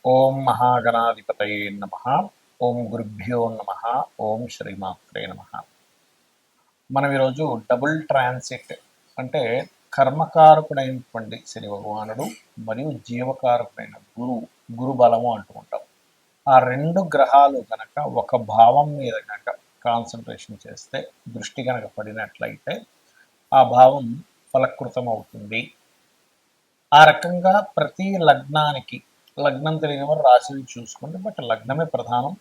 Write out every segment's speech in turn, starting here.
ఓం మహాగణాధిపతయే నమ. ఓం గురుభ్యో నమ. ఓం శ్రీమాత్రే నమ. మనం ఈరోజు డబుల్ ట్రాన్సిట్ అంటే కర్మకారకుడైనటువంటి శని భగవానుడు మరియు జీవకారకుడైన గురు బలము అంటూ ఉంటాం. ఆ రెండు గ్రహాలు కనుక ఒక భావం మీద కనుక కాన్సన్ట్రేషన్ చేస్తే, దృష్టి కనుక పడినట్లయితే ఆ భావం ఫలకృతం అవుతుంది. ఆ రకంగా ప్రతి లగ్నానికి, లగ్నం తెలియని వారు రాశిని చూసుకోండి, బట్ లగ్నమే ప్రధానం.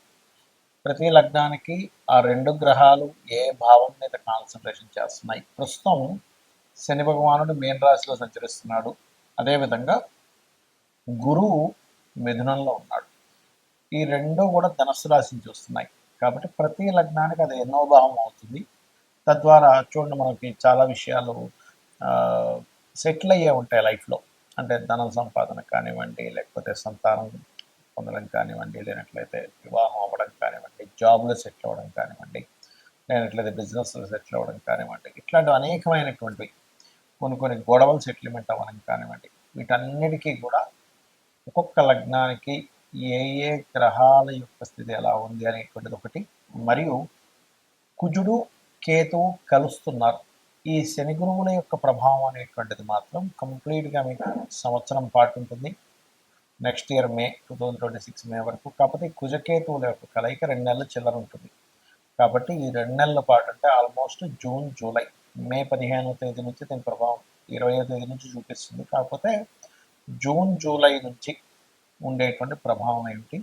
ప్రతి లగ్నానికి ఆ రెండు గ్రహాలు ఏ భావం మీద కాన్సన్ట్రేషన్ చేస్తున్నాయి. ప్రస్తుతం శని భగవానుడు మీన రాశిలో సంచరిస్తున్నాడు. అదేవిధంగా గురువు మిథునంలో ఉన్నాడు. ఈ రెండు కూడా ధనస్సు రాశిని చూస్తున్నాయి. కాబట్టి ప్రతి లగ్నానికి అది ఎన్నో భావం అవుతుంది. తద్వారా చూడండి, మనకి చాలా విషయాలు సెటిల్ అయ్యే ఉంటాయి లైఫ్లో. అంటే ధన సంపాదన కానివ్వండి, లేకపోతే సంతానం పొందడం కానివ్వండి, లేనట్లయితే వివాహం అవ్వడం కానివ్వండి, జాబ్లో సెటిల్ అవ్వడం కానివ్వండి, లేనట్లయితే బిజినెస్లో సెటిల్ అవ్వడం కానివ్వండి, ఇట్లాంటి అనేకమైనటువంటివి, కొన్ని గొడవలు సెటిల్మెంట్ అవ్వడం కానివ్వండి, వీటన్నిటికీ కూడా ఒక్కొక్క లగ్నానికి ఏ ఏ గ్రహాల యొక్క స్థితి ఎలా ఉంది అనేటువంటిది ఒకటి. మరియు కుజుడు కేతువు కలుస్తున్నారు. ఈ శని గురువుల యొక్క ప్రభావం అనేటువంటిది మాత్రం కంప్లీట్గా మీకు సంవత్సరం పాటు ఉంటుంది. నెక్స్ట్ ఇయర్ మే 2026 మే వరకు. కాకపోతే కుజకేతువుల యొక్క కలయిక 2 నెలల చిల్లర ఉంటుంది. కాబట్టి ఈ 2 నెలల పాటు అంటే ఆల్మోస్ట్ జూన్ జూలై, మే 15వ తేదీ నుంచి దీని ప్రభావం 20వ తేదీ నుంచి చూపిస్తుంది. కాకపోతే జూన్ జూలై నుంచి ఉండేటువంటి ప్రభావం ఏమిటి,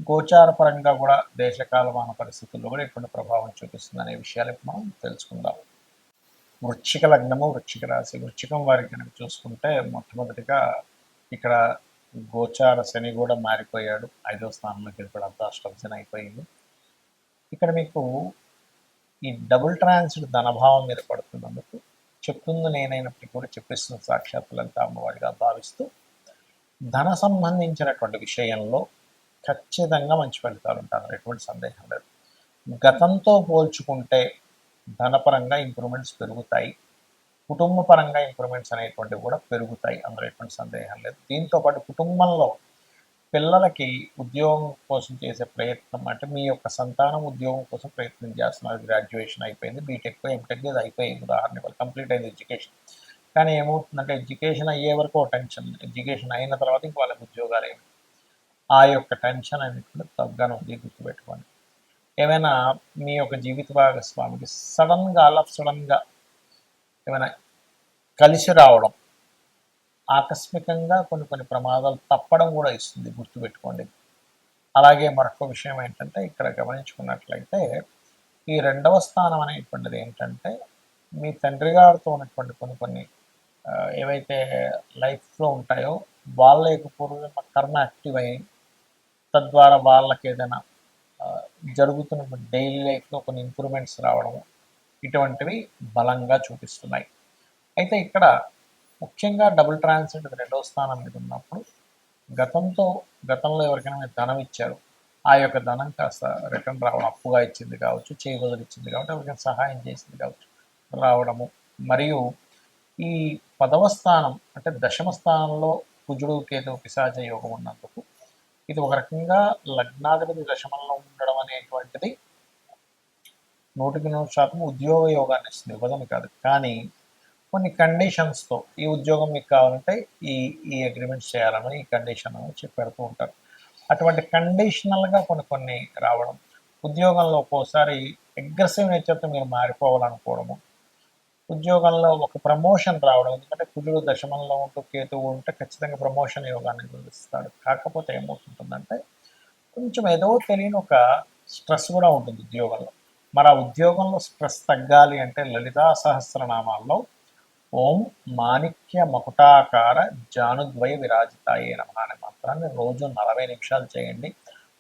గోచార పరంగా కూడా దేశకాలమాన పరిస్థితుల్లో కూడా ఎటువంటి ప్రభావం చూపిస్తుంది అనే విషయాలు ఇప్పుడు మనం తెలుసుకుందాం. వృశ్చిక లగ్నము, వృశ్చిక రాశి. వృశ్చికం వారికి కనుక చూసుకుంటే మొట్టమొదటిగా ఇక్కడ గోచార శని కూడా మారిపోయాడు. 5వ స్థానంలోకి వెళ్ళిపోయాడు. అర్ధాష్టమ శని అయిపోయింది. ఇక్కడ మీకు ఈ డబుల్ ట్రాన్సిట్ ధనభావం మీద పడుతున్నందుకు చెప్తుంది నేనైనప్పటికీ కూడా చెప్పిస్తున్న సాక్షాత్ లలిత అమ్మవారిగా భావిస్తూ, ధన సంబంధించినటువంటి విషయంలో ఖచ్చితంగా మంచి ఫలితాలు ఉంటారు, ఎటువంటి సందేహం లేదు. గతంతో పోల్చుకుంటే ధనపరంగా ఇంప్రూవ్మెంట్స్ పెరుగుతాయి, కుటుంబ పరంగా ఇంప్రూవ్మెంట్స్ అనేటువంటివి కూడా పెరుగుతాయి, అందులో ఎటువంటి సందేహం లేదు. దీంతోపాటు కుటుంబంలో పిల్లలకి ఉద్యోగం కోసం చేసే ప్రయత్నం, అంటే మీ యొక్క సంతానం ఉద్యోగం కోసం ప్రయత్నం చేస్తున్నారు. గ్రాడ్యుయేషన్ అయిపోయింది, బీటెక్ ఎంటెక్ ఇది అయిపోయింది, ఉదాహరణ వాళ్ళు కంప్లీట్ అయింది ఎడ్యుకేషన్. కానీ ఏమవుతుందంటే ఎడ్యుకేషన్ అయ్యే వరకు టెన్షన్, ఎడ్యుకేషన్ అయిన తర్వాత ఇంక వాళ్ళకి ఉద్యోగాలు ఏమి, ఆ యొక్క టెన్షన్ అనేది తగ్గనుంది, గుర్తుపెట్టుకోండి. ఏమైనా మీ యొక్క జీవిత భాగస్వామికి సడన్గా ఏమైనా కలిసి రావడం, ఆకస్మికంగా కొన్ని ప్రమాదాలు తప్పడం కూడా ఇస్తుంది, గుర్తుపెట్టుకోండి. అలాగే మరొక విషయం ఏంటంటే, ఇక్కడ గమనించుకున్నట్లయితే ఈ 2వ స్థానం అనేటువంటిది ఏంటంటే, మీ తండ్రి గారితో ఉన్నటువంటి కొన్ని ఏవైతే లైఫ్లో ఉంటాయో వాళ్ళ యొక్క పూర్వ కర్మ యాక్టివ్ అయ్యి, తద్వారా వాళ్ళకి ఏదైనా జరుగుతున్న డైలీ లైఫ్లో కొన్ని ఇంప్రూవ్మెంట్స్ రావడము, ఇటువంటివి బలంగా చూపిస్తున్నాయి. అయితే ఇక్కడ ముఖ్యంగా డబుల్ ట్రాన్సిట్ 2వ స్థానం మీద ఉన్నప్పుడు గతంలో ఎవరికైనా మీరు ధనం ఇచ్చారు, ఆ యొక్క ధనం కాస్త రిటర్న్ రావడం, అప్పుగా ఇచ్చింది కావచ్చు, చేయబదులు ఇచ్చింది కాబట్టి ఎవరికైనా సహాయం చేసింది కావచ్చు, రావడము. మరియు ఈ 10వ స్థానం అంటే దశమ స్థానంలో కుజుడు కేతు పిశాచ యోగం ఉన్నందుకు ఇది ఒక రకంగా లగ్నాధిపతి దశమంలో ఉండడం అనేటువంటిది 100% ఉద్యోగ యోగాన్ని ఇస్తుంది, ఇవ్వదని కాదు. కానీ కొన్ని కండిషన్స్తో ఈ ఉద్యోగం మీకు కావాలంటే ఈ ఈ అగ్రిమెంట్స్ చేయాలని, ఈ కండిషన్ అని చెప్పి పెడుతూ ఉంటారు. అటువంటి కండిషనల్గా కొన్ని రావడం, ఉద్యోగంలో ఒక్కోసారి అగ్రెసివ్ నేచర్తో మీరు మారిపోవాలనుకోవడము, ఉద్యోగంలో ఒక ప్రమోషన్ రావడం. ఎందుకంటే కుజుడు దశమంలో ఉంటూ కేతువు ఉంటే ఖచ్చితంగా ప్రమోషన్ యోగాన్ని చూపిస్తాడు. కాకపోతే ఏమవుతుందంటే కొంచెం ఏదో తెలియని ఒక స్ట్రెస్ కూడా ఉంటుంది ఉద్యోగంలో. మరి ఆ ఉద్యోగంలో స్ట్రెస్ తగ్గాలి అంటే లలితా సహస్రనామాల్లో ఓం మాణిక్య మకుటాకార జానుద్వయ విరాజితాయే నమః అనే మంత్రాన్ని రోజు 40 నిమిషాలు చేయండి.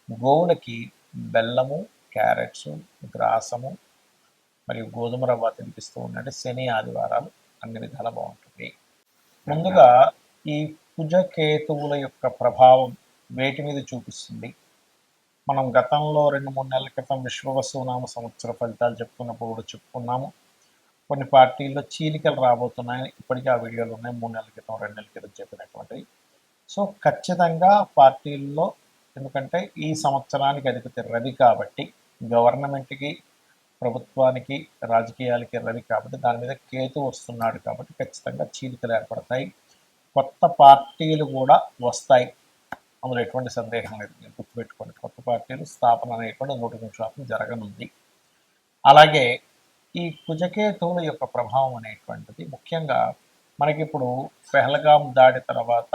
గోవులకి బెల్లము, క్యారెట్స్, గ్రాసము మరియు గోధుమ రవ్వ తినిపిస్తూ ఉండండి. శని ఆదివారాలు అన్ని విధాలా బాగుంటుంది. ముందుగా ఈ కుజకేతువుల యొక్క ప్రభావం వేటి మీద చూపిస్తుంది, మనం గతంలో 2-3 నెలల క్రితం విశ్వవసునామ సంవత్సర ఫలితాలు చెప్పుకున్నప్పుడు కూడా చెప్పుకున్నాము. కొన్ని పార్టీల్లో చీలికలు రాబోతున్నాయని ఇప్పటికీ ఆ వీడియోలు ఉన్నాయి. 3 నెలల క్రితం 2 నెలల క్రితం చెప్పినటువంటివి. సో ఖచ్చితంగా పార్టీల్లో, ఎందుకంటే ఈ సంవత్సరానికి అధిపతి రవి కాబట్టి, గవర్నమెంట్కి, ప్రభుత్వానికి, రాజకీయాలకి రవి కాబట్టి, దాని మీద కేతు వస్తున్నాడు కాబట్టి ఖచ్చితంగా చీలికలు ఏర్పడతాయి. కొత్త పార్టీలు కూడా వస్తాయి, అందులో ఎటువంటి సందేహం లేదు. మీరు గుర్తుపెట్టుకోండి, కొత్త పార్టీలు స్థాపన అనేటువంటి 100% జరగనుంది. అలాగే ఈ కుజకేతువుల యొక్క ప్రభావం అనేటువంటిది ముఖ్యంగా మనకిప్పుడు పెహల్గాం దాడి తర్వాత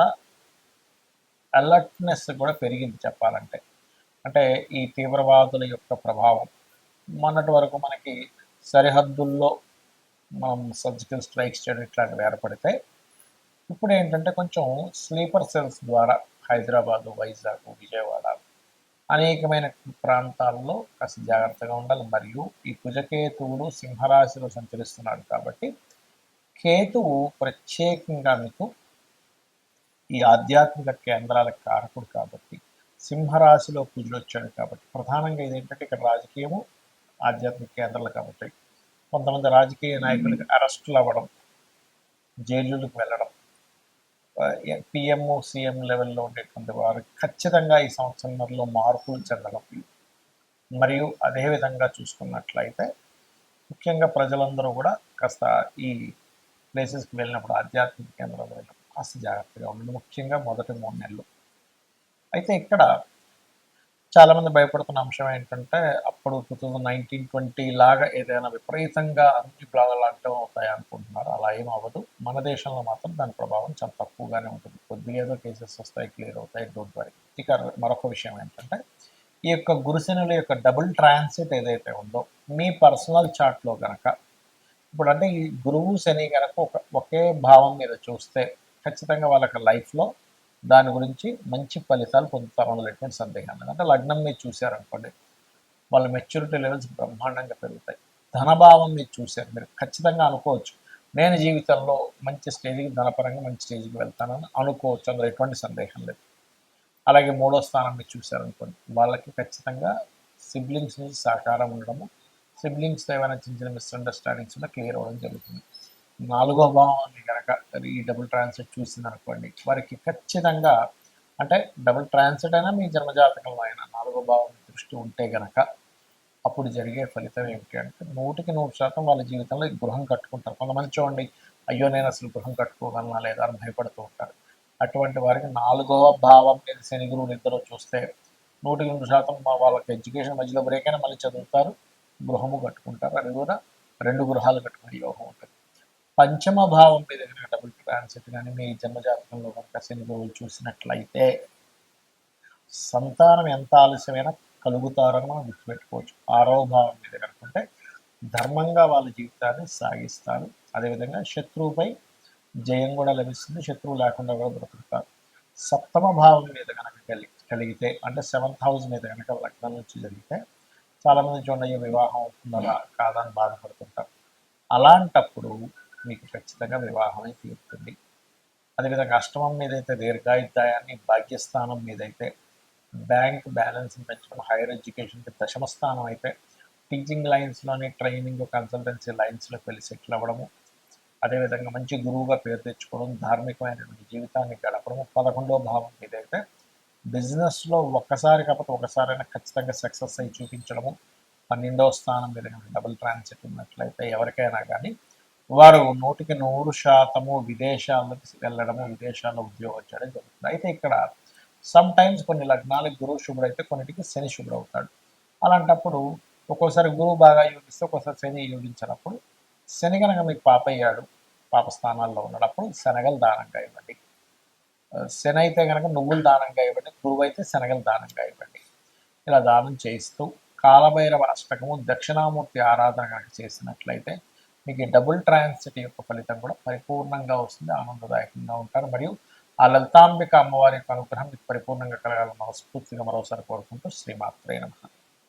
అలర్ట్నెస్ కూడా పెరిగింది చెప్పాలంటే. అంటే ఈ తీవ్రవాదుల యొక్క ప్రభావం మొన్నటి వరకు మనకి సరిహద్దుల్లో మనం సర్జికల్ స్ట్రైక్స్ చేయడం ఇట్లాంటివి ఏర్పడితే, ఇప్పుడు ఏంటంటే కొంచెం స్లీపర్ సెల్స్ ద్వారా హైదరాబాదు, వైజాగ్, విజయవాడ అనేకమైన ప్రాంతాల్లో కాస్త జాగ్రత్తగా ఉండాలి. మరియు ఈ కుజకేతువులు సింహరాశిలో సంచరిస్తున్నాడు కాబట్టి, కేతువు ప్రత్యేకంగా మీకు ఈ ఆధ్యాత్మిక కేంద్రాలకు కారకుడు కాబట్టి, సింహరాశిలో కుజుడు వచ్చాడు కాబట్టి, ప్రధానంగా ఇదేంటంటే ఇక్కడ రాజకీయము, ఆధ్యాత్మిక కేంద్రాలు కాబట్టి కొంతమంది రాజకీయ నాయకులకి అరెస్టులు అవ్వడం, జైలులకు వెళ్ళడం, పిఎం సీఎం లెవెల్లో ఉండేటువంటి వారు ఖచ్చితంగా ఈ సంవత్సరంలో మార్పులు చెందడం. మరియు అదేవిధంగా చూసుకున్నట్లయితే ముఖ్యంగా ప్రజలందరూ కూడా కాస్త ఈ ప్లేసెస్కి వెళ్ళినప్పుడు, ఆధ్యాత్మిక కేంద్రాలు వెళ్ళినప్పుడు కాస్త జాగ్రత్తగా ఉండండి, ముఖ్యంగా మొదటి 3 నెలలు. అయితే ఇక్కడ చాలామంది భయపడుతున్న అంశం ఏంటంటే, అప్పుడు 2019-20 లాగా ఏదైనా విపరీతంగా అన్ని బ్లాగా లాక్డౌన్ అవుతాయి అనుకుంటున్నారు. అలా ఏం అవ్వదు. మన దేశంలో మాత్రం దాని ప్రభావం చాలా తక్కువగానే ఉంటుంది. కొద్దిగా ఏదో కేసెస్ వస్తాయి, క్లియర్ అవుతాయి, డోంట్ వరీ. ఇక మరొక విషయం ఏంటంటే, ఈ యొక్క గురుశనుల యొక్క డబుల్ ట్రాన్సిట్ ఏదైతే ఉందో, మీ పర్సనల్ చార్ట్లో కనుక ఇప్పుడు అంటే ఈ గురువు శని కనుక ఒకే భావం మీద చూస్తే ఖచ్చితంగా వాళ్ళకి లైఫ్లో దాని గురించి మంచి ఫలితాలు పొందుతారు, అందులో ఎటువంటి సందేహం లేదు. అంటే లగ్నం మీరు చూశారనుకోండి, వాళ్ళ మెచ్యూరిటీ లెవెల్స్ బ్రహ్మాండంగా పెరుగుతాయి. ధనభావం మీరు చూశారు, మీరు ఖచ్చితంగా అనుకోవచ్చు నేను జీవితంలో మంచి స్టేజ్కి, ధనపరంగా మంచి స్టేజ్కి వెళ్తానని అనుకోవచ్చు, అందులో ఎటువంటి సందేహం లేదు. అలాగే 3వ స్థానం మీరు చూశారనుకోండి, వాళ్ళకి ఖచ్చితంగా సిబ్లింగ్స్ నుంచి సహకారం ఉండడము, సిబ్లింగ్స్తో ఏమైనా చిన్న చిన్న మిస్అండర్స్టాండింగ్స్ ఉన్నా క్లియర్ అవ్వడం జరుగుతుంది. 4వ భావాన్ని కనుక ఈ డబుల్ ట్రాన్సిట్ చూసిందనుకోండి, వారికి ఖచ్చితంగా అంటే డబుల్ ట్రాన్సిట్ అయినా మీ జన్మజాతకంలో అయినా 4వ భావం దృష్టి ఉంటే గనక అప్పుడు జరిగే ఫలితం ఏమిటి అంటే 100% వాళ్ళ జీవితంలో గృహం కట్టుకుంటారు. కొంతమంది చూడండి, అయ్యో నేను అసలు గృహం కట్టుకోగలనా లేదా అని భయపడుతూ ఉంటారు. అటువంటి వారికి 4వ భావం మీద శని గురువులు ఇద్దరు చూస్తే 100% వాళ్ళకి ఎడ్యుకేషన్ మధ్యలో బ్రేక్ అయినా మళ్ళీ చదువుతారు, గృహము కట్టుకుంటారు. అది కూడా 2 గృహాలు కట్టుకునే యోగం ఉంటుంది. పంచమ భావం మీద కనుక డబుల్ ట్రాన్సిట్ కానీ మీ జన్మజాతకంలో కనుక శని గురువులు చూసినట్లయితే సంతానం ఎంత ఆలస్యమైనా కలుగుతారని మనం గుర్తుపెట్టుకోవచ్చు. 6వ భావం మీద కనుకుంటే ధర్మంగా వాళ్ళ జీవితాన్ని సాగిస్తారు. అదేవిధంగా శత్రువుపై జయం కూడా లభిస్తుంది, శత్రువు లేకుండా కూడా బ్రతుకుతారు. 7వ భావం మీద కనుక కలిగితే అంటే 7th హౌస్ మీద కనుక లగ్నం నుంచి జరిగితే చాలామంది చూడండి వివాహం అవుతుందా కాదని బాధపడుతుంటారు. అలాంటప్పుడు మీకు ఖచ్చితంగా వివాహమే తీరుతుంది. అదేవిధంగా అష్టమం మీదైతే దీర్ఘాయుర్దాయాన్ని, భాగ్యస్థానం మీదైతే బ్యాంక్ బ్యాలెన్స్ పెంచడం, హైయర్ ఎడ్యుకేషన్కి 10వ స్థానం అయితే టీచింగ్ లైన్స్లోని ట్రైనింగ్, కన్సల్టెన్సీ లైన్స్లోకి వెళ్ళి సెటిల్ అవ్వడము, అదేవిధంగా మంచి గురువుగా పేరు తెచ్చుకోవడం, ధార్మికమైనటువంటి జీవితాన్ని గడపడము. 11వ భావం మీదైతే బిజినెస్లో ఒక్కసారి కాకపోతే ఒకసారైనా ఖచ్చితంగా సక్సెస్ అయి చూపించడము. 12వ స్థానం మీద డబుల్ ట్రాన్సిట్ ఉన్నట్లయితే ఎవరికైనా కానీ వారు 100% విదేశాలకు వెళ్ళడము, విదేశాల్లో ఉద్యోగం చేయడం జరుగుతుంది. అయితే ఇక్కడ సమ్ టైమ్స్ కొన్ని లగ్నాలకు గురువు శుభుడైతే కొన్నిటికి శని శుభుడవుతాడు. అలాంటప్పుడు ఒక్కోసారి గురువు బాగా యోగిస్తే ఒక్కోసారి శని యోగించినప్పుడు, శని కనుక మీకు పాప అయ్యాడు, పాప స్థానాల్లో ఉన్నప్పుడు శనగలు దానంగా ఇవ్వండి. శని అయితే కనుక నువ్వులు దానంగా ఇవ్వండి, గురువు అయితే శనగలు దానంగా ఇవ్వండి. ఇలా దానం చేయిస్తూ కాలభైరవ అష్టకము, దక్షిణామూర్తి ఆరాధన కనుక చేసినట్లయితే మీకు డబుల్ ట్రాన్సిట్ యొక్క ఫలితం కూడా పరిపూర్ణంగా వస్తుంది, ఆనందదాయకంగా ఉంటారు. మరియు ఆ లలితాంబిక అమ్మవారి యొక్క అనుగ్రహం మీకు పరిపూర్ణంగా కలగాలని మనస్ఫూర్తిగా మరోసారి కోరుకుంటూ శ్రీమాత్రే నమః.